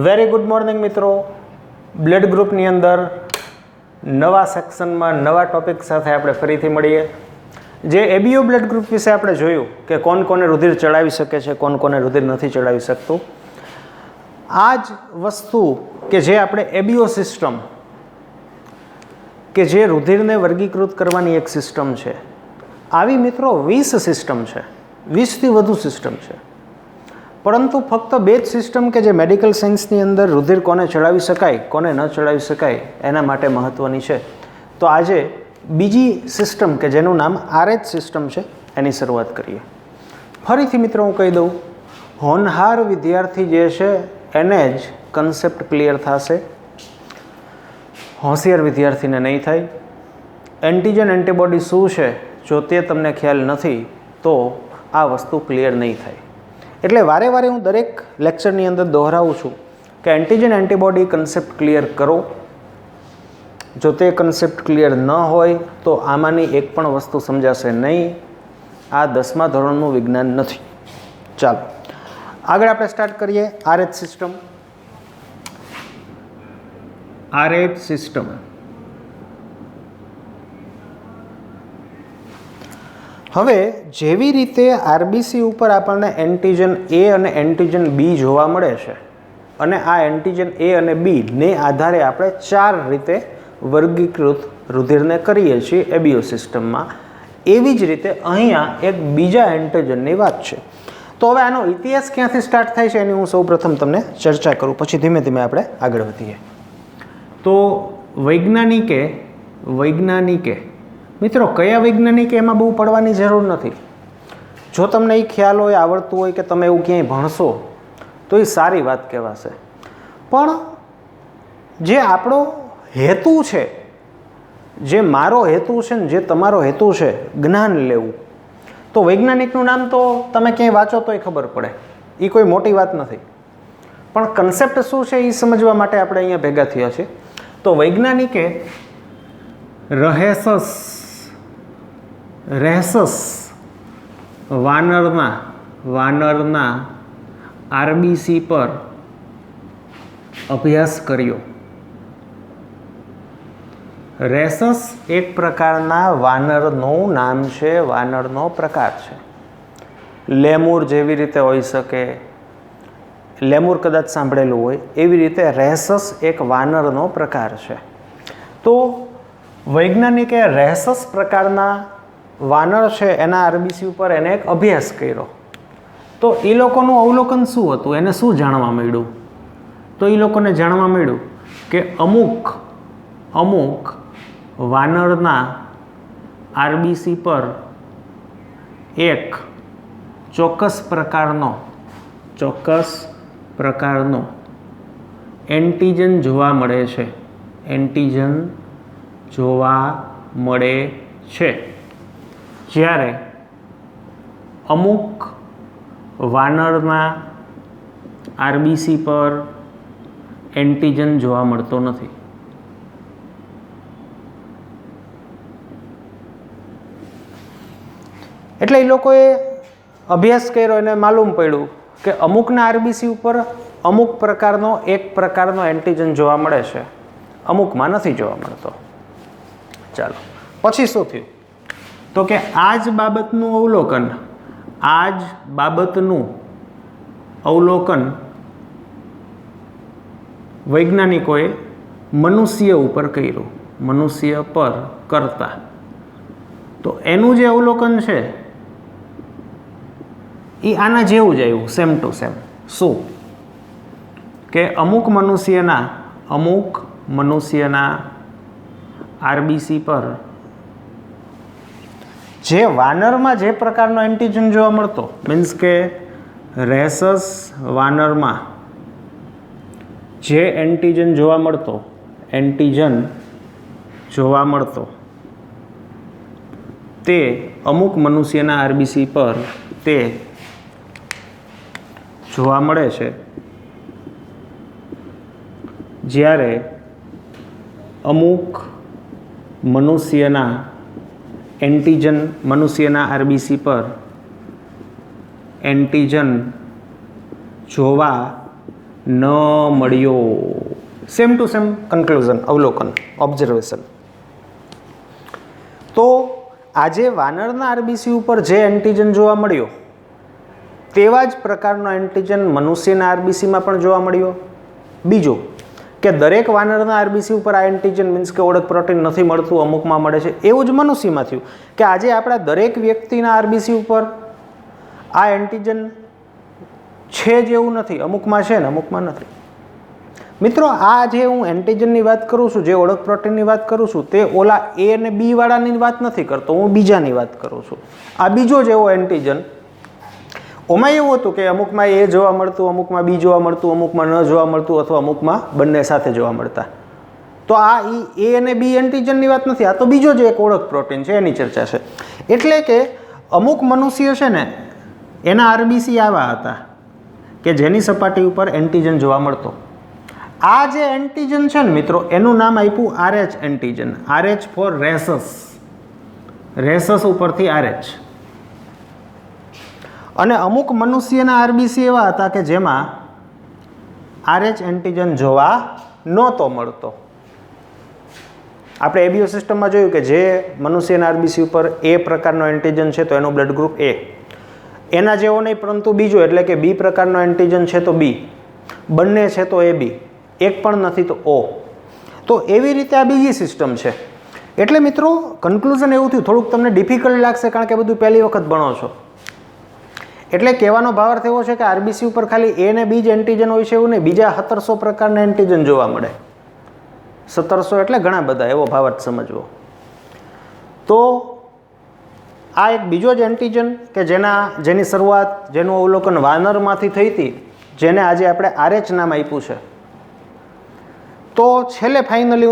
Very good morning મિત્રો. Blood ગ્રુપની અંદર નવા સેક્શનમાં નવા ટોપિક સાથે આપણે ફરીથી મળીએ. જે એબીઓ બ્લડ ગ્રુપ વિશે આપણે જોયું કે કોણ કોને રુધિર ચડાવી શકે છે, કોણ કોને રુધિર નથી ચડાવી શકતું. આ જ વસ્તુ કે જે આપણે એબીઓ સિસ્ટમ કે જે રુધિરને વર્ગીકૃત કરવાની એક સિસ્ટમ છે, આવી મિત્રો 20 સિસ્ટમ છે, 20થી વધુ સિસ્ટમ છે. પરંતુ ફક્ત બે જ સિસ્ટમ કે જે મેડિકલ સાયન્સની અંદર રુધિર કોને ચડાવી શકાય, કોને ન ચડાવી શકાય એના માટે મહત્ત્વની છે. તો આજે બીજી સિસ્ટમ કે જેનું નામ RH સિસ્ટમ છે એની શરૂઆત કરીએ. ફરીથી મિત્રો હું કહી દઉં, હોનહાર વિદ્યાર્થી જે છે એને જ કન્સેપ્ટ ક્લિયર થશે, હોશિયાર વિદ્યાર્થીને નહીં થાય. એન્ટીજન એન્ટીબોડી શું છે જો તે તમને ખ્યાલ નથી તો આ વસ્તુ ક્લિયર નહીં થાય. એટલે વારે વારે હું દરેક લેક્ચરની અંદર દોહરાવું છું કે એન્ટીજન એન્ટીબોડી કન્સેપ્ટ ક્લિયર કરો. જો તે કન્સેપ્ટ ક્લિયર ન હોય તો આમાંની એક પણ વસ્તુ સમજાશે નહીં. આ 10મા ધોરણનું વિજ્ઞાન નથી. ચાલો આગળ આપણે સ્ટાર્ટ કરીએ. RH system. RH સિસ્ટમ હવે જેવી રીતે આરબીસી ઉપર આપણને એન્ટીજન એ અને એન્ટીજન બી જોવા મળે છે અને આ એન્ટીજન એ અને બી ને આધારે આપણે 4 રીતે વર્ગીકૃત રુધિરને કરીએ છીએ એબીઓ સિસ્ટમમાં. એવી જ રીતે અહીંયા એક બીજા એન્ટીજનની વાત છે. તો હવે આનો ઇતિહાસ ક્યાંથી સ્ટાર્ટ થાય છે એની હું સૌપ્રથમ તમને ચર્ચા કરું, પછી ધીમે ધીમે આપણે આગળ વધીએ. તો વૈજ્ઞાનિકે મિત્રો કયા વૈજ્ઞાનિકે એમાં બહુ પડવાની જરૂર નથી. જો તમને એ ખ્યાલ હોય, આવડતું હોય કે તમે એવું ક્યાંય ભણશો તો એ સારી વાત કહેવાશે. પણ જે આપણો હેતુ છે, જે મારો હેતુ છે ને જે તમારો હેતુ છે જ્ઞાન લેવું, તો વૈજ્ઞાનિકનું નામ તો તમે ક્યાંય વાંચો તોય ખબર પડે, એ કોઈ મોટી વાત નથી. પણ કન્સેપ્ટ શું છે એ સમજવા માટે આપણે અહીંયા ભેગા થયા છીએ. તો વૈજ્ઞાનિકે રહેસસ વાનરના આરબીસી પર અભ્યાસ કર્યો. રેસસ એક પ્રકારના વાનરનું નામ છે, વાનરનો પ્રકાર છે. લેમુર જેવી રીતે હોઈ શકે, લેમુર કદાચ સાંભળેલું હોય, એવી રીતે રેસસ એક વાનરનો પ્રકાર છે. તો વૈજ્ઞાનિકે રેસસ પ્રકારના વાનર છે એના આરબીસી ઉપર એને એક અભ્યાસ કર્યો. તો એ લોકોનું અવલોકન શું હતું, એને શું જાણવા મળ્યું? તો એ લોકોને જાણવા મળ્યું કે અમુક વાનરના આરબીસી પર એક ચોક્કસ પ્રકારનો એન્ટીજન જોવા મળે છે. એન્ટીજન જોવા મળે છે. જ્યારે અમુક વાનરના આરબીસી પર એન્ટીજન જોવા મળતો નથી. એટલે એ લોકોએ અભ્યાસ કર્યો અને માલુમ પડ્યું કે અમુકના આરબીસી ઉપર અમુક એક પ્રકારનો એન્ટીજન જોવા મળે છે, અમુકમાં નથી જોવા મળતો. ચાલો પછી શું થયું? તો કે આ જ બાબતનું અવલોકન વૈજ્ઞાનિકોએ મનુષ્ય ઉપર કર્યું. મનુષ્ય પર કરતા તો એનું જે અવલોકન છે એ આના જેવું જ આવ્યું, સેમ ટુ સેમ. શું કે અમુક મનુષ્યના આરબીસી પર જે વાનરમાં જે પ્રકારનો એન્ટીજન જોવા મળતો, મીન્સ કે રેસસ વાનરમાં જે એન્ટીજન જોવા મળતો તે અમુક મનુષ્યના આરબીસી પર તે જોવા મળે છે. જ્યારે અમુક મનુષ્યના એન્ટીજન મનુષ્યના આરબીસી પર એન્ટીજન જોવા ન મળ્યો. સેમ ટુ સેમ કન્ક્લુઝન, અવલોકન, ઓબ્ઝર્વેશન. તો આજે વાનરના આરબીસી ઉપર જે એન્ટીજન જોવા મળ્યો તેવા જ પ્રકારનો એન્ટીજન મનુષ્યના આરબીસીમાં પણ જોવા મળ્યો. બીજું કે દરેક વાનરના આરબીસી ઉપર આ એન્ટીજન મીન્સ કે ઓળખ પ્રોટીન નથી મળતું, અમુકમાં મળે છે. એવું જ મનુષ્યમાં થયું કે આજે આપણા દરેક વ્યક્તિના આરબીસી ઉપર આ એન્ટીજન છે જ એવું નથી, અમુકમાં છે ને અમુકમાં નથી. મિત્રો, આ જે હું એન્ટીજનની વાત કરું છું, જે ઓળખ પ્રોટીનની વાત કરું છું, તે ઓલા એ અને બી વાળાની વાત નથી કરતો, હું બીજાની વાત કરું છું. આ બીજો જ એવો એન્ટીજન, ઓમાં એવું હતું કે અમુકમાં એ જોવા મળતું, અમુકમાં બી જોવા મળતું, અમુકમાં ન જોવા મળતું, અથવા અમુકમાં બંને સાથે જોવા મળતા. તો આ એ અને બી એન્ટીજનની વાત નથી, આ તો બીજો જ એક ઓળખ પ્રોટીન છે, એની ચર્ચા છે. એટલે કે અમુક મનુષ્ય છે ને, એના આરબીસી આવા હતા કે જેની સપાટી ઉપર એન્ટીજન જોવા મળતો. આ જે એન્ટીજન છે ને મિત્રો, એનું નામ આપ્યું RH એન્ટીજન. RH ફોર રેસસ, રેસસ ઉપરથી RH. અને અમુક મનુષ્યના આરબીસી એવા હતા કે જેમાં RH એન્ટીજન જોવા નહોતો મળતો. આપણે એબીઓ સિસ્ટમમાં જોયું કે જે મનુષ્યના આરબીસી ઉપર એ પ્રકારનો એન્ટીજન છે તો એનું બ્લડ ગ્રુપ એ, એના જેવો નહીં પરંતુ બીજો, એટલે કે બી પ્રકારનો એન્ટીજન છે તો બી, બંને છે તો એ બી, એક પણ નથી તો ઓ. તો એવી રીતે આ બીજી સિસ્ટમ છે. એટલે મિત્રો કન્ક્લુઝન એવું થયું, થોડુંક તમને ડિફિકલ્ટ લાગશે કારણ કે બધું પહેલી વખત ભણો છો. એટલે કહેવાનો ભાવાર્થ એવો છે કે આરબીસી ઉપર ખાલી એ ને બી જ એન્ટીજન હોય છે એવું નહીં, બીજા 1700 પ્રકારના એન્ટીજન જોવા મળે. 1700 એટલે ઘણા બધા, એવો ભાવાર્થ સમજવો. તો આ એક બીજો જ એન્ટીજન કે જેની શરૂઆત, જેનું અવલોકન વાનરમાંથી થઈ હતી, જેને આજે આપણે RH નામ આપ્યું છે. તો છેલ્લે ફાઇનલી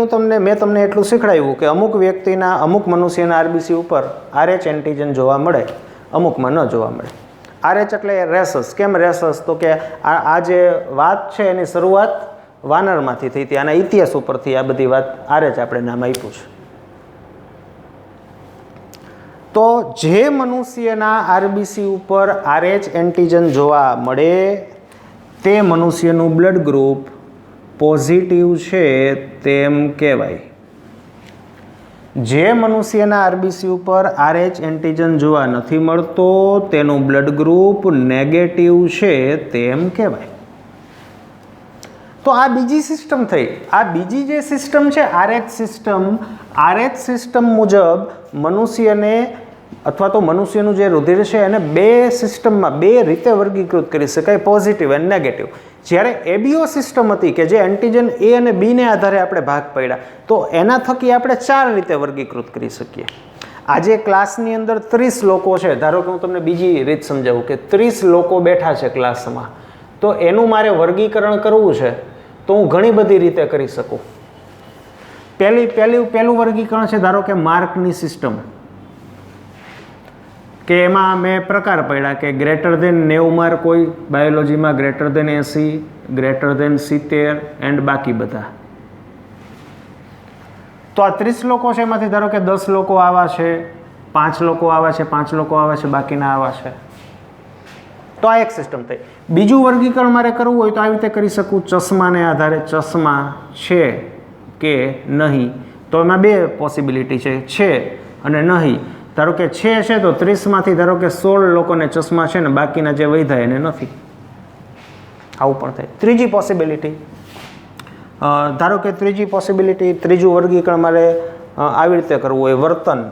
મેં તમને એટલું શીખડાવ્યું કે અમુક વ્યક્તિના, અમુક મનુષ્યના આરબીસી ઉપર RH એન્ટીજન જોવા મળે, અમુકમાં ન જોવા મળે. RH એટલે રેસસ. કેમ રેસસ? તો કે આ જે વાત છે એની શરૂઆત વાનરમાંથી થઈ હતી, આના ઇતિહાસ ઉપરથી આ બધી વાત RH આપણે નામ આપ્યું છે. તો જે મનુષ્યના આરબીસી ઉપર RH એન્ટીજન જોવા મળે તે મનુષ્યનું બ્લડ ગ્રુપ પોઝિટિવ છે તેમ કહેવાય. જે મનુષ્યના આરબીસી ઉપર RH એન્ટીજન જોવા નથી મળતો તેનું બ્લડ ગ્રુપ નેગેટિવ છે તેમ કહેવાય. તો આ બીજી સિસ્ટમ થઈ. આ બીજી જે સિસ્ટમ છે RH સિસ્ટમ મુજબ મનુષ્યને અથવા તો મનુષ્યનું જે રુધિર છે એને બે સિસ્ટમમાં, બે રીતે વર્ગીકૃત કરી શકાય, પોઝિટિવ અને નેગેટિવ. જ્યારે એબીઓ સિસ્ટમ હતી કે જે એન્ટીજન એ અને બીને આધારે આપણે ભાગ પાડ્યા, તો એના થકી આપણે 4 રીતે વર્ગીકૃત કરી શકીએ. આજે ક્લાસની અંદર 30 લોકો છે, ધારો કે હું તમને બીજી રીત સમજાવું કે 30 લોકો બેઠા છે ક્લાસમાં, તો એનું મારે વર્ગીકરણ કરવું છે તો હું ઘણી બધી રીતે કરી શકું. પહેલું વર્ગીકરણ છે ધારો કે માર્કની સિસ્ટમ, કે એમાં મેં પ્રકાર પડ્યા કે ગ્રેટર ધેન 90 માર્ક હોય, બાયોલોજીમાં greater than 80, greater than 70 and બાકી બધા. તો આ 30 લોકો છે, એમાંથી ધારો કે 10 લોકો આવા છે, 5 લોકો આવા છે, 5 લોકો આવા છે, બાકીના આવા છે. તો આ એક સિસ્ટમ થઈ. બીજું વર્ગીકરણ મારે કરવું હોય તો આવી રીતે કરી શકું, ચશ્માને આધારે. ચશ્મા છે કે નહીં, તો એમાં બે પોસિબિલિટી છે અને નહીં. ધારો કે છે તો 30માંથી ધારો કે 16 લોકોને ચશ્મા છે ને બાકીના જે વધ્યા એને નથી. આવું પણ થાય. ત્રીજી પોસિબિલિટી, ધારો કે ત્રીજું વર્ગીકરણ મારે આવી રીતે કરવું હોય, વર્તન,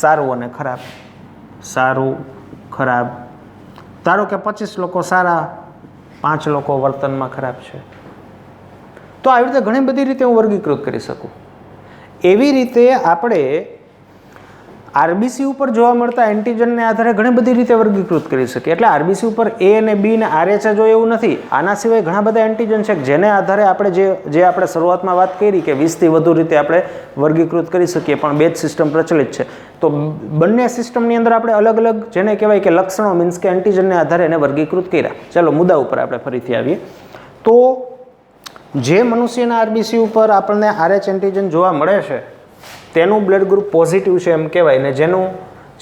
સારું અને ખરાબ. સારું, ખરાબ. ધારો કે 25 લોકો સારા, 5 લોકો વર્તનમાં ખરાબ છે. તો આવી રીતે ઘણી બધી રીતે હું વર્ગીકૃત કરી શકું. એવી રીતે આપણે આરબીસી ઉપર જોવા મળતા એન્ટીજનને આધારે ઘણી બધી રીતે વર્ગીકૃત કરી શકીએ. એટલે આરબીસી ઉપર એ અને બી ને RH જો એવું નથી, આના સિવાય ઘણા બધા એન્ટીજન છે જેને આધારે આપણે જે આપણે શરૂઆતમાં વાત કરી કે 20થી વધુ રીતે આપણે વર્ગીકૃત કરી શકીએ, પણ બે જ સિસ્ટમ પ્રચલિત છે. તો બંને સિસ્ટમની અંદર આપણે અલગ અલગ જેને કહેવાય કે લક્ષણો મીન્સ કે એન્ટીજનને આધારે એને વર્ગીકૃત કર્યા. ચાલો મુદ્દા ઉપર આપણે ફરીથી આવીએ. તો જે મનુષ્યના આરબીસી ઉપર આપણને RH એન્ટીજન જોવા મળે છે તેનું બ્લડ ગ્રુપ પોઝિટિવ છે એમ કહેવાય, ને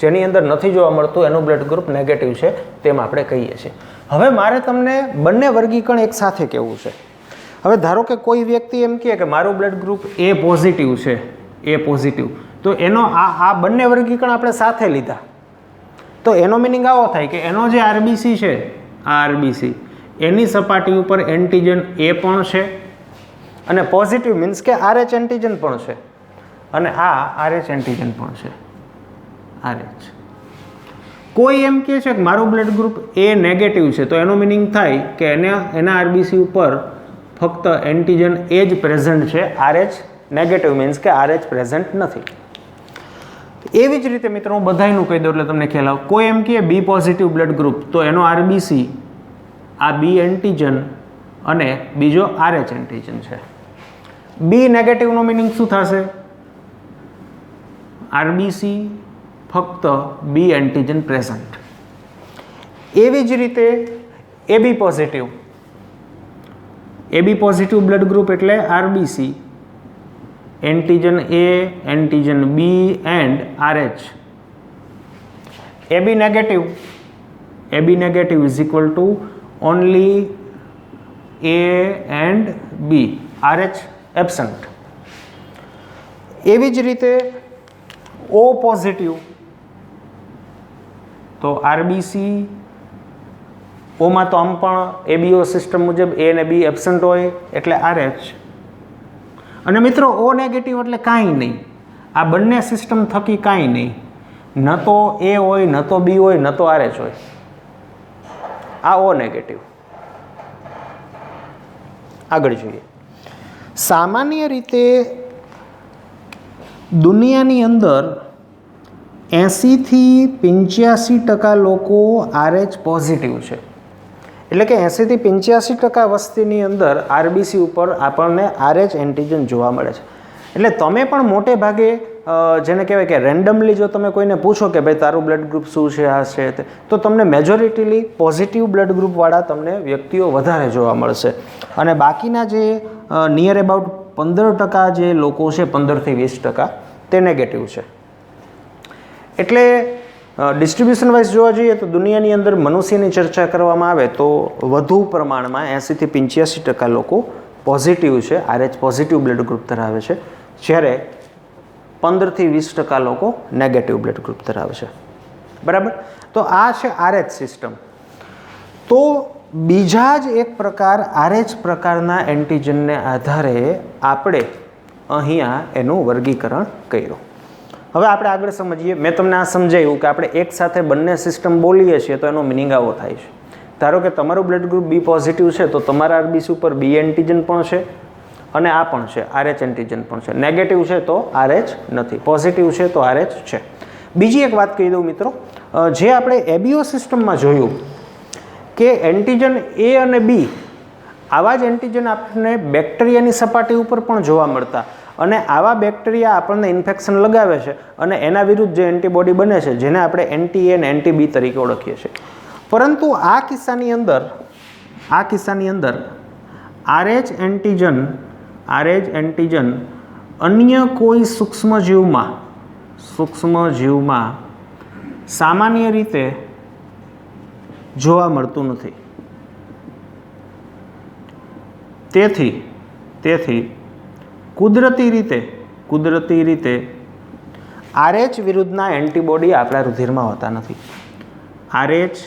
જેની અંદર નથી જોવા મળતું એનું બ્લડ ગ્રુપ નેગેટિવ છે તેમ આપણે કહીએ છીએ. હવે મારે તમને બંને વર્ગીકરણ એક સાથે કહેવું છે. હવે ધારો કે કોઈ વ્યક્તિ એમ કહે કે મારું બ્લડ ગ્રુપ એ પોઝિટિવ છે, એ પોઝિટિવ, તો એનો આ બંને વર્ગીકરણ આપણે સાથે લીધા, તો એનો મિનિંગ આવો થાય કે એનો જે આરબીસી છે, આ આરબીસી એની સપાટી ઉપર એન્ટીજન એ પણ છે અને પોઝિટિવ મીન્સ કે RH એન્ટીજન પણ છે, અને આ RH એન્ટીજન પણ છે, RH. કોઈ એમ કહે છે કે મારું બ્લડ ગ્રુપ એ નેગેટિવ છે, તો એનો મિનિંગ થાય કે એના આરબીસી ઉપર ફક્ત એન્ટીજન એ જ પ્રેઝન્ટ છે, RH નેગેટિવ મીન્સ કે RH પ્રેઝન્ટ નથી. એવી જ રીતે મિત્રો હું બધાયનું કહી દઉં એટલે તમને ખ્યાલ આવે. કોઈ એમ કહે બી પોઝિટિવ બ્લડ ગ્રુપ, તો એનો આરબીસી આ બી એન્ટીજન અને બીજો RH એન્ટીજન છે. બી નેગેટિવનો મિનિંગ શું થશે? આરબીસી ફક્ત બી એન્ટીજન પ્રેઝન્ટ. એવી જ રીતે AB positive, AB positive blood group એટલે RBC antigen A, antigen B and RH. AB negative, AB negative is equal to only A and B, RH absent. એવી જ રીતે ઓ પોઝિટિવ, તો આરબીસી ઓમાં તો આમ પણ એબીઓ સિસ્ટમ મુજબ એ અને બી એબસન્ટ હોય એટલે RH. અને મિત્રો ઓ નેગેટિવ એટલે કાંઈ નહીં, આ બંને સિસ્ટમ થકી કાંઈ નહીં, ન તો એ હોય, ન તો બી હોય, ન તો RH હોય, આ ઓ નેગેટિવ. આગળ જોઈએ. સામાન્ય રીતે દુનિયાની અંદર 80થી 85% લોકો RH પોઝિટિવ છે. એટલે કે 80થી 85% વસ્તીની અંદર આરબીસી ઉપર આપણને RH એન્ટીજન જોવા મળે છે. એટલે તમે પણ મોટે ભાગે જેને કહેવાય કે રેન્ડમલી જો તમે કોઈને પૂછો કે ભાઈ તારું બ્લડ ગ્રુપ શું છે, આ છે તે, તો તમને મેજોરિટીલી પોઝિટિવ બ્લડ ગ્રુપવાળા તમને વ્યક્તિઓ વધારે જોવા મળશે, અને બાકીના જે નિયર અબાઉટ 15% જે લોકો છે, 15થી 20% તે નેગેટિવ છે. એટલે ડિસ્ટ્રીબ્યુશન વાઇઝ જોવા જઈએ તો દુનિયાની અંદર મનુષ્યની ચર્ચા કરવામાં આવે તો વધુ પ્રમાણમાં 80થી 85% લોકો પોઝિટિવ છે, RH પોઝિટિવ બ્લડ ગ્રુપ ધરાવે છે, જ્યારે 15થી 20% લોકો નેગેટિવ બ્લડ ગ્રુપ ધરાવે છે. બરાબર? તો આ છે RH સિસ્ટમ. તો બીજા જ એક પ્રકાર RH પ્રકારના એન્ટીજનને આધારે આપણે અહીંયા એનું વર્ગીકરણ કર્યું. હવે આપણે આગળ સમજીએ. મેં તમને આ સમજાવ્યું કે આપણે એક સાથે બંને સિસ્ટમ બોલીએ છીએ તો એનો મિનિંગ આવો થાય છે. ધારો કે તમારું બ્લડ ગ્રુપ બી પોઝિટિવ છે, તો તમારા આરબીસી ઉપર બી એન્ટીજન પણ છે અને આ પણ છે, RH એન્ટીજન પણ છે. નેગેટિવ છે તો RH નથી, પોઝિટિવ છે તો RH છે. બીજી એક વાત કહી દઉં મિત્રો, જે આપણે એબીઓ સિસ્ટમમાં જોયું કે એન્ટીજન એ અને બી, આવા જ એન્ટીજન આપણને બેક્ટેરિયાની સપાટી ઉપર પણ જોવા મળતા, અને આવા બેક્ટેરિયા આપણને ઇન્ફેક્શન લગાવે છે અને એના વિરુદ્ધ જે એન્ટીબોડી બને છે, જેને આપણે એન્ટી એ અને એન્ટી બી તરીકે ઓળખીએ છીએ. પરંતુ આ કિસ્સાની અંદર RH એન્ટીજન અન્ય કોઈ સૂક્ષ્મજીવમાં સામાન્ય રીતે જોવા મળતું નથી. તેથી કુદરતી રીતે RH વિરુદ્ધના એન્ટીબોડી આપણા રુધિરમાં હોતા નથી. RH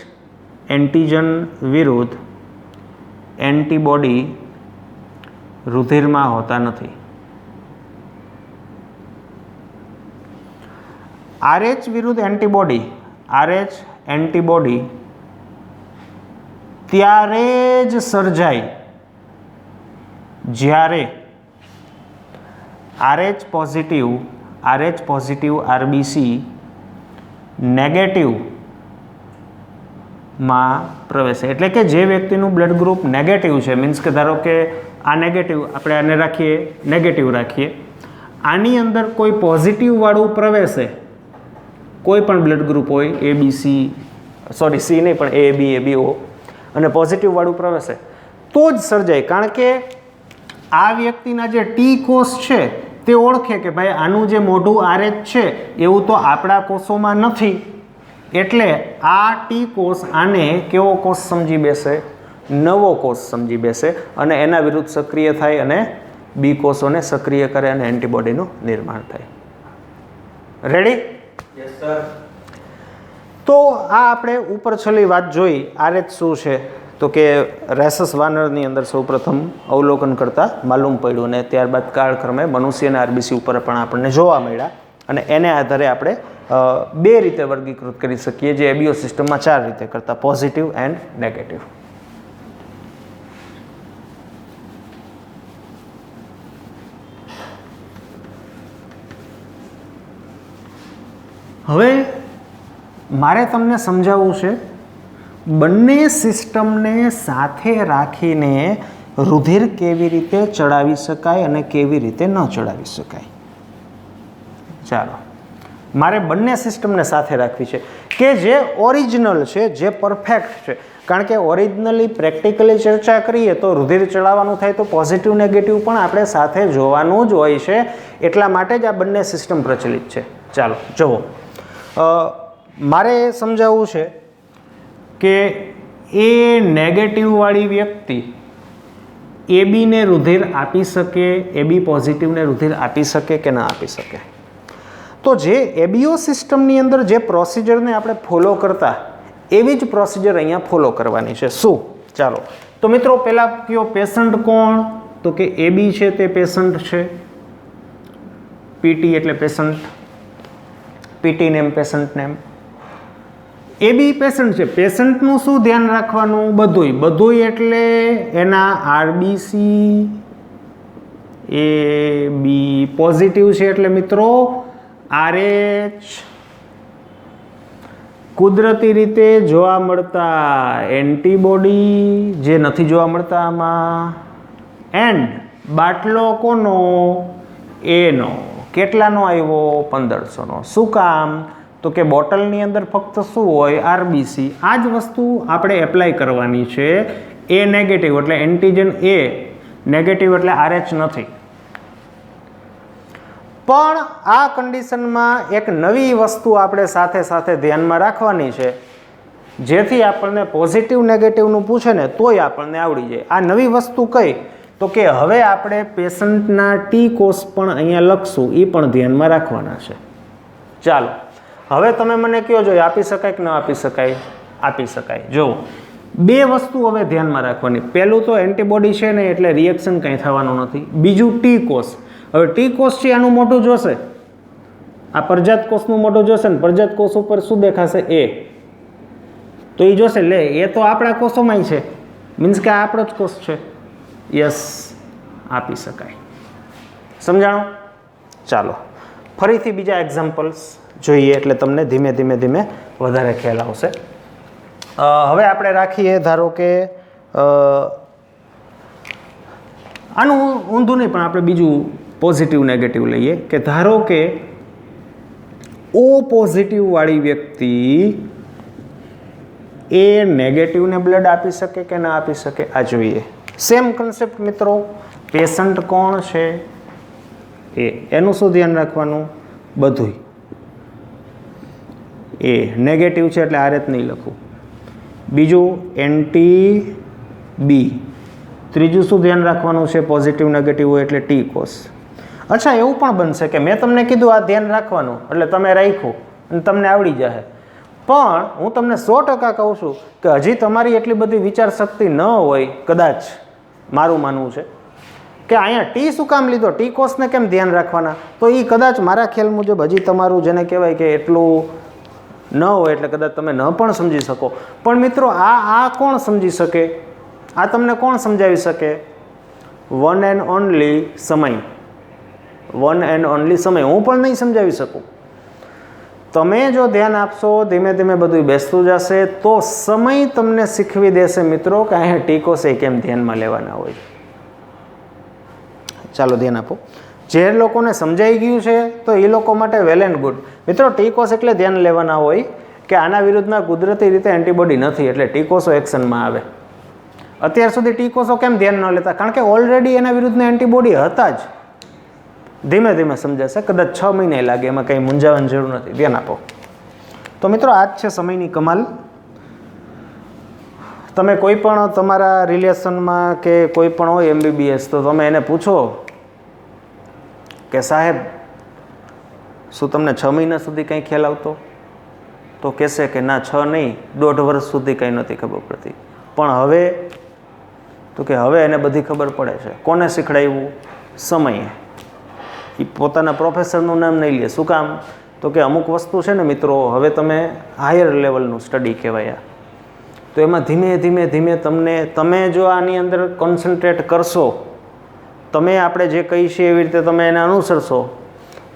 એન્ટીજન વિરુદ્ધ એન્ટીબોડી રુધિરમાં હોતા નથી. RH વિરુદ્ધ એન્ટીબોડી ત્યારે જ સર્જાય જ્યારે RH પોઝિટિવ આરબીસી નેગેટિવમાં પ્રવેશે. એટલે કે જે વ્યક્તિનું બ્લડ ગ્રુપ નેગેટિવ છે, મીન્સ કે ધારો કે આ નેગેટિવ, આપણે આને રાખીએ નેગેટિવ રાખીએ, આની અંદર કોઈ પોઝિટિવવાળું પ્રવેશે, કોઈ પણ બ્લડ ગ્રુપ હોય, સી નહીં પણ ABO, અને પોઝિટિવવાળું પ્રવેશે તો જ સર્જાય. કારણ કે આ વ્યક્તિના જે ટી કોષ છે તે ઓળખે કે ભાઈ આનું જે મોઢું RH છે એવું તો આપણા કોષોમાં નથી, એટલે આ ટી કોષ આને કેવો કોષ સમજી બેસે? નવો કોષ સમજી બેસે અને એના વિરુદ્ધ સક્રિય થાય અને બી કોષોને સક્રિય કરે અને એન્ટીબોડીનું નિર્માણ થાય. રેડી? Yes sir. તો આ આપણે ઉપર છેલ્લી વાત જોઈ. RH શું છે? તો કે રેસસ વાનરની અંદર સૌપ્રથમ અવલોકન કરતાં માલુમ પડ્યું અને ત્યારબાદ કાળક્રમે મનુષ્ય અને આરબીસી ઉપર પણ આપણને જોવા મળ્યા અને એને આધારે આપણે બે રીતે વર્ગીકૃત કરી શકીએ, જે એબીઓ સિસ્ટમમાં 4 રીતે કરતા: પોઝિટિવ એન્ડ નેગેટિવ. હવે મારે તમને સમજાવવું છે બંને સિસ્ટમને સાથે રાખીને રુધિર કેવી રીતે ચડાવી શકાય અને કેવી રીતે ન ચડાવી શકાય. ચાલો, મારે બંને સિસ્ટમને સાથે રાખવી છે કે જે ઓરિજિનલ છે, જે પરફેક્ટ છે. કારણ કે ઓરિજિનલી પ્રેક્ટિકલી ચર્ચા કરીએ તો રુધિર ચડાવવાનું થાય તો પોઝિટિવ નેગેટિવ પણ આપણે સાથે જોવાનું જ હોય છે. એટલા માટે જ આ બંને સિસ્ટમ પ્રચલિત છે. ચાલો જુઓ, મારે સમજાવવું છે કે એ નેગેટિવવાળી વ્યક્તિ એબીને રુધિર આપી શકે, એબી પોઝિટિવને રુધિર આપી શકે કે ના આપી શકે? તો જે એબીઓ સિસ્ટમની અંદર જે પ્રોસિજરને આપણે ફોલો કરતા એવી જ પ્રોસિજર અહીંયા ફોલો કરવાની છે. શું? ચાલો, તો મિત્રો પહેલાં કયો પેશન્ટ કોણ? તો કે એબી છે તે પેશન્ટ છે, પીટી એટલે patient, PT name patient name. AB patient છે. પેશન્ટનું શું ધ્યાન રાખવાનું? બધુંય એટલે એના આરબીસી એ બી પોઝિટિવ છે એટલે મિત્રો RH, કુદરતી રીતે જોવા મળતા એન્ટીબોડી જે નથી જોવા મળતા આમાં, એન્ડ બાટલો કોનો? એનો. કેટલાનો આવ્યો? 1500નો. શું કામ? તો કે બોટલની અંદર ફક્ત શું હોય? આરબીસી. આ જ વસ્તુ આપણે એપ્લાય કરવાની છે. એ નેગેટિવ એટલે એન્ટીજન એ, નેગેટિવ એટલે RH નથી. પણ આ કન્ડિશનમાં એક નવી વસ્તુ આપણે સાથે સાથે ધ્યાનમાં રાખવાની છે, જેથી આપણને પોઝિટિવ નેગેટિવનું પૂછે ને તોય આપણને આવડી જાય. આ નવી વસ્તુ કઈ? તો કે હવે આપણે પેશન્ટના ટી કોષ પણ અહીંયા લખશું, એ પણ ધ્યાનમાં રાખવાના છે. ચાલો, હવે તમે મને કહો જો આપી શકાય કે ન આપી શકાય? આપી શકાય. જુઓ, બે વસ્તુ હવે ધ્યાનમાં રાખવાની. પહેલું તો એન્ટીબોડી છે ને એટલે રિએક્શન કંઈ થવાનું નથી. બીજું ટી કોષ. હવે ટી કોષ છે આનું મોઢું જોશે, આ પરજાત કોષનું મોઢું જોશે ને પરજાત કોષ ઉપર શું દેખાશે? એ. તો એ જોશે, લે એ તો આપણા કોષોમાંય છે, મીન્સ કે આ આપણો જ કોષ છે. યસ, આપી શકાય. સમજાણું? ચાલો ફરીથી બીજા એક્ઝામ્પલ્સ જોઈએ એટલે તમને ધીમે ધીમે ધીમે વધારે ખ્યાલ આવશે. હવે આપણે રાખીએ, ધારો કે આનું ઊંધું નહીં પણ આપણે બીજું પોઝિટિવ નેગેટિવ લઈએ કે ધારો કે ઓ પોઝિટિવ વાળી વ્યક્તિ એ નેગેટિવને બ્લડ આપી શકે કે ના આપી શકે? આ જોઈએ. સેમ કન્સેપ્ટ મિત્રો. પેશન્ટ કોણ છે? એ. એનું શું ધ્યાન રાખવાનું? બધુંય. એ નેગેટિવ છે એટલે RH નહીં લખવું. બીજું એન્ટી બી. ત્રીજું શું ધ્યાન રાખવાનું છે? પોઝિટિવ નેગેટિવ હોય એટલે ટી કોષ. અચ્છા, એવું પણ બનશે કે મેં તમને કીધું આ ધ્યાન રાખવાનું એટલે તમે રાખ્યું અને તમને આવડી જશે, પણ હું તમને 100% કહું છું કે હજી તમારી એટલી બધી વિચાર શક્તિ ન હોય, કદાચ મારું માનવું છે કે અહીંયા ટી શું કામ લીધો, ટી કોષને કેમ ધ્યાન રાખવાના, તો એ કદાચ મારા ખ્યાલ મુજબ હજી તમારું જેને કહેવાય કે એટલું ન હોય એટલે કદાચ તમે ન પણ સમજી શકો. પણ મિત્રો આ કોણ સમજી શકે? આ તમને કોણ સમજાવી શકે? વન એન્ડ ઓનલી સમય. વન એન્ડ ઓનલી સમય. હું પણ નહીં સમજાવી શકું. તમે જો ધ્યાન આપશો, ધીમે ધીમે બધું બેસતું જશે તો સમય તમને શીખવી દેશે મિત્રો કે અહીંયા ટીકોસ એ કેમ ધ્યાનમાં લેવાના હોય. ચાલો ધ્યાન આપો. જે લોકોને સમજાઈ ગયું છે તો એ લોકો માટે વેલ એન્ડ ગુડ. મિત્રો ટીકોસ એટલે ધ્યાન લેવાના હોય કે આના વિરુદ્ધમાં કુદરતી રીતે એન્ટીબોડી નથી એટલે ટીકોસો એક્શનમાં આવે. અત્યાર સુધી ટીકોસો કેમ ધ્યાન ન લેતા? કારણ કે ઓલરેડી એના વિરુદ્ધના એન્ટીબોડી હતા જ. ધીમે ધીમે સમજાશે, કદાચ 6 મહિને લાગે, એમાં કંઈ મૂંઝાવાની જરૂર નથી, ધ્યાન આપો. તો મિત્રો આ જ છે સમયની કમાલ. તમે કોઈ પણ તમારા રિલેશનમાં કે કોઈ પણ હોય MBBS, તો તમે એને પૂછો કે સાહેબ શું તમને 6 મહિના સુધી કંઈ ખ્યાલ આવતો? તો કહેશે કે ના 6 નહીં, 1.5 વર્ષ સુધી કંઈ નથી ખબર પડતી. પણ હવે તો કે હવે એને બધી ખબર પડે છે. કોને શીખડાવ્યું? સમયે. એ પોતાના પ્રોફેસરનું નામ નહીં લે. શું કામ? તો કે અમુક વસ્તુ છે ને મિત્રો, હવે તમે હાયર લેવલનું સ્ટડી કહેવાય, તો એમાં ધીમે ધીમે ધીમે તમે જો આની અંદર કોન્સન્ટ્રેટ કરશો, તમે આપણે જે કહીએ છીએ એવી રીતે તમે એને અનુસરશો,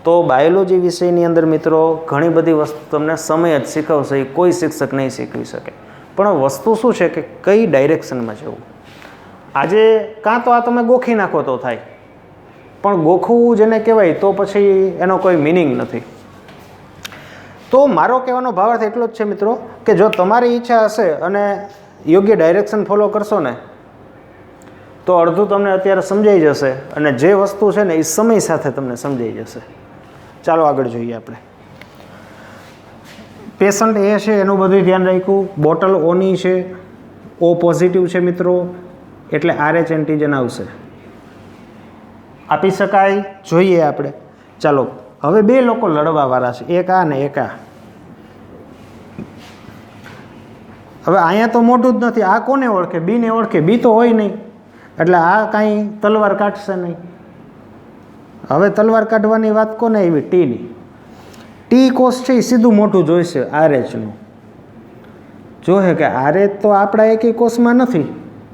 તો બાયોલોજી વિષયની અંદર મિત્રો ઘણી બધી વસ્તુ તમને સમય જ શીખવશે, એ કોઈ શિક્ષક નહીં શીખવી શકે. પણ વસ્તુ શું છે કે કઈ ડાયરેક્શનમાં જવું. આજે કાં તો આ તમે ગોખી નાખો તો થાય, પણ ગોખવું જેને કહેવાય તો પછી એનો કોઈ મિનિંગ નથી. તો મારો કહેવાનો ભાવાર્થ એટલો જ છે મિત્રો કે જો તમારી ઈચ્છા હશે અને યોગ્ય ડાયરેક્શન ફોલો કરશો ને, તો અડધું તમને અત્યારે સમજાઈ જશે, અને જે વસ્તુ છે ને એ સમય સાથે તમને સમજાઈ જશે. ચાલો આગળ જોઈએ આપણે. પેશન્ટ એ છે એનું બધું ધ્યાન રાખ્યું. બોટલ ઓની છે, O પોઝિટિવ છે મિત્રો, એટલે RH એન્ટીજન આવશે. આપી શકાય, જોઈએ આપણે. ચાલો હવે 2 લોકો લડવાવાળા છે, એક આ ને એક આ. હવે અહીંયા તો મોઢું જ નથી, આ કોને ઓળખે? બી ને ઓળખે? બી તો હોય નહીં, એટલે આ કાંઈ તલવાર કાઢશે નહીં. હવે તલવાર કાઢવાની વાત કોને આવી? ટીની. ટી કોષ છે એ સીધું મોઢું જોઈશે RHનું, જોહે કે RH તો આપણા એકેય કોષમાં નથી,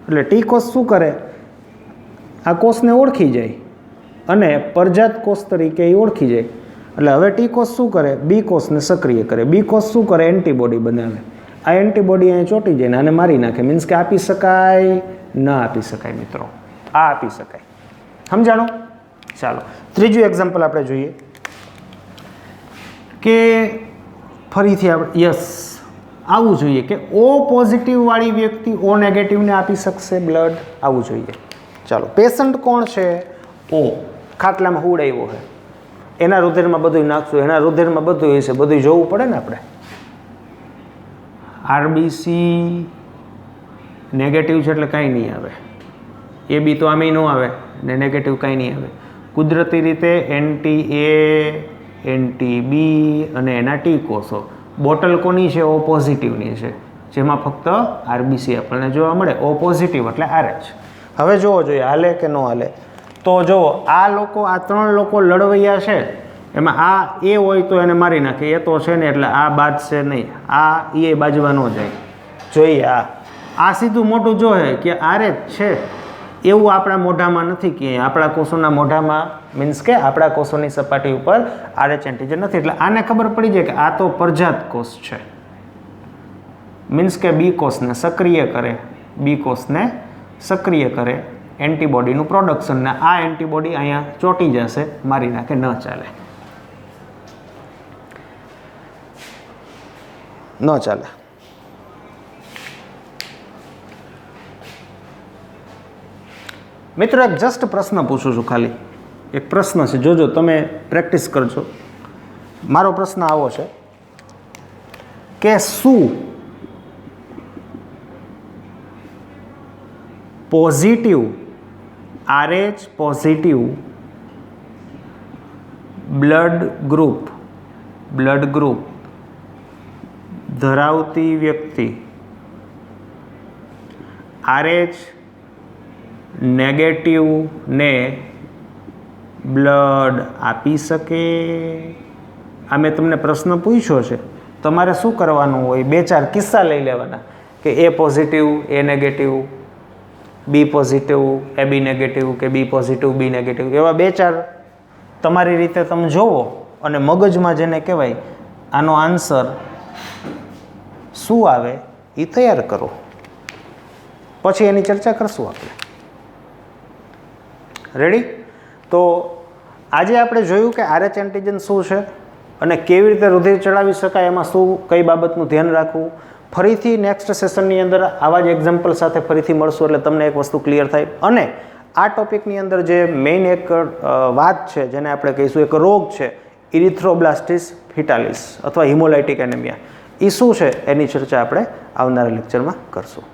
એટલે ટી કોષ શું કરે? આ કોષને ઓળખી જાય અને પરજાત કોષ તરીકે એ ઓળખી જાય. એટલે હવે ટી કોષ શું કરે? બી કોષને સક્રિય કરે. બી કોષ શું કરે? એન્ટીબોડી બનાવે. આ એન્ટીબોડી અહીં ચોંટી જાય ને આને મારી નાખે. મીન્સ કે આપી શકાય? ન આપી શકાય મિત્રો. આ આપી શકાય. સમજાણું? ચાલો ત્રીજું એક્ઝામ્પલ આપણે જોઈએ કે ફરીથી આપણે યસ આવવું જોઈએ કે O પોઝિટિવ વાળી વ્યક્તિ O નેગેટિવને આપી શકશે બ્લડ, આવવું જોઈએ. ચાલો પેશન્ટ કોણ છે? O. ખાટલામાં હુડાવ્યો છે, એના રુધિરમાં બધું નાખશું, એના રુધિરમાં બધું હોય છે, બધું જોવું પડે ને આપણે. RBC નેગેટિવ છે એટલે કાંઈ નહીં આવે, AB તો આમે ન આવે ને નેગેટિવ કાંઈ નહીં આવે. કુદરતી રીતે NTA, NTB અને એના ટી કોષો. બોટલ કોની છે? O પોઝિટિવની છે, જેમાં ફક્ત RBC આપણને જોવા મળે. O પોઝિટિવ એટલે RH. હવે જોવો જોઈએ હાલે કે ન હાલે. તો જુઓ આ લોકો, આ 3 લોકો લડવૈયા છે, એમાં આ એ હોય તો એને મારી નાખે, એ તો છે ને એટલે આ બાજશે નહીં, આ એ બાજવા ન જાય. જોઈએ આ સીધું મોઢું જોહે કે RH છે, એવું આપણા મોઢામાં નથી ક્યાંય. આપણા કોષોના મોઢામાં મીન્સ કે આપણા કોષોની સપાટી ઉપર RH એન્ટીજન નથી, એટલે આને ખબર પડી જાય કે આ તો પરજાત કોષ છે. મીન્સ કે બી કોષને સક્રિય કરે, બી કોષને સક્રિય કરે એન્ટીબોડીનું પ્રોડક્શન, ને આ એન્ટીબોડી અહીંયા ચોંટી જશે, મારી નાખે, ન ચાલે, ન ચાલે. મિત્રો એક જસ્ટ પ્રશ્ન પૂછું છું, ખાલી એક પ્રશ્ન છે, જોજો તમે પ્રેક્ટિસ કરજો. મારો પ્રશ્ન આવો છે કે શું positive RH positive blood group ધરાવતી વ્યક્તિ RH નેગેટિવને બ્લડ આપી શકે? આ મેં તમને પ્રશ્ન પૂછ્યો છે, તમારે શું કરવાનું હોય? 2-4 કિસ્સા લઈ લેવાના કે A positive, A negative, B positive, AB negative, કે B પોઝિટિવ, B નેગેટિવ, એવા 2-4 તમારી રીતે તમે જોવો અને મગજમાં જેને કહેવાય આનો આન્સર શું આવે એ તૈયાર કરો, પછી એની ચર્ચા કરશું આપણે. રેડી? તો આજે આપણે જોયું કે RH એન્ટીજન શું છે અને કેવી રીતે રુધિર ચડાવી શકાય, એમાં શું કઈ બાબતનું ધ્યાન રાખવું. ફરીથી નેક્સ્ટ સેશનની અંદર આવા જ એક્ઝામ્પલ સાથે ફરીથી મળશું, એટલે તમને એક વસ્તુ ક્લિયર થાય. અને આ ટોપિકની અંદર જે મેઇન એક વાત છે જેને આપણે કહીશું એક રોગ છે ઇરિથ્રોબ્લાસ્ટિસ ફિટાલિસ અથવા હિમોલાઇટિક એનેમિયા, એ શું છે એની ચર્ચા આપણે આવનારા લેક્ચરમાં કરશું.